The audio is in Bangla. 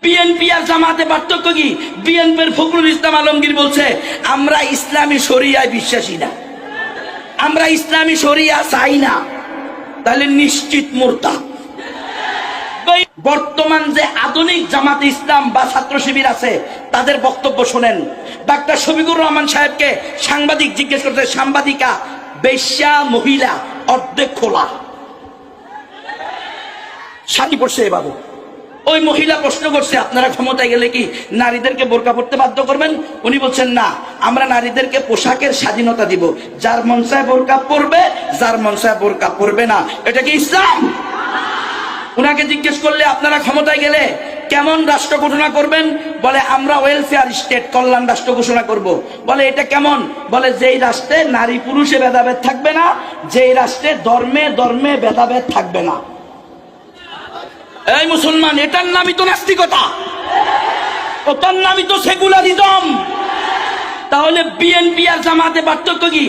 বিএনপি আর জামাতে পার্থক্য কি? বিএনপির ফখরুল ইসলাম আলমগীর বলছে আমরা ইসলামী শরিয়ায় বিশ্বাসী না, আমরা ইসলামী শরিয়া চাই না। তাহলে নিশ্চিত মুরতাদ। বর্তমান যে আধুনিক জামাতে ইসলাম বা ছাত্র শিবির আছে তাদের বক্তব্য শোনেন। ডাক্তার শফিকুর রহমান সাহেবকে সাংবাদিক জিজ্ঞেস করছে, সাংবাদিকা বেশ্যা মহিলা অর্ধেক খোলা শাড়ি পরছে বাবু। ওই মহিলা প্রশ্ন করছে আপনারা ক্ষমতায় গেলে কি নারীদেরকে বোরকা পড়তে বাধ্য করবেন? উনি বলছেন না, আমরা নারীদেরকে পোশাকের স্বাধীনতা দিব, যার মন চায় বোরকা পরবে, যার মন চায় বোরকা পরবে না। এটা কি ইসলাম? উনাকে জিজ্ঞেস করলে আপনারা ক্ষমতায় গেলে কেমন রাষ্ট্র ঘোষণা করবেন? বলে আমরা ওয়েলফেয়ার স্টেট, কল্যাণ রাষ্ট্র ঘোষণা করব। বলে এটা কেমন? বলে যেই রাষ্ট্রে নারী পুরুষে ভেদাভেদ থাকবে না, যেই রাষ্ট্রে ধর্মে ধর্মে ভেদাভেদ থাকবে না। এই মুসলমান, এটার নামই তো নাস্তিকতা, ওটার নামই তো সেকুলারিজম। তাহলে বিএনপি আর জামাতে পার্থক্য কি?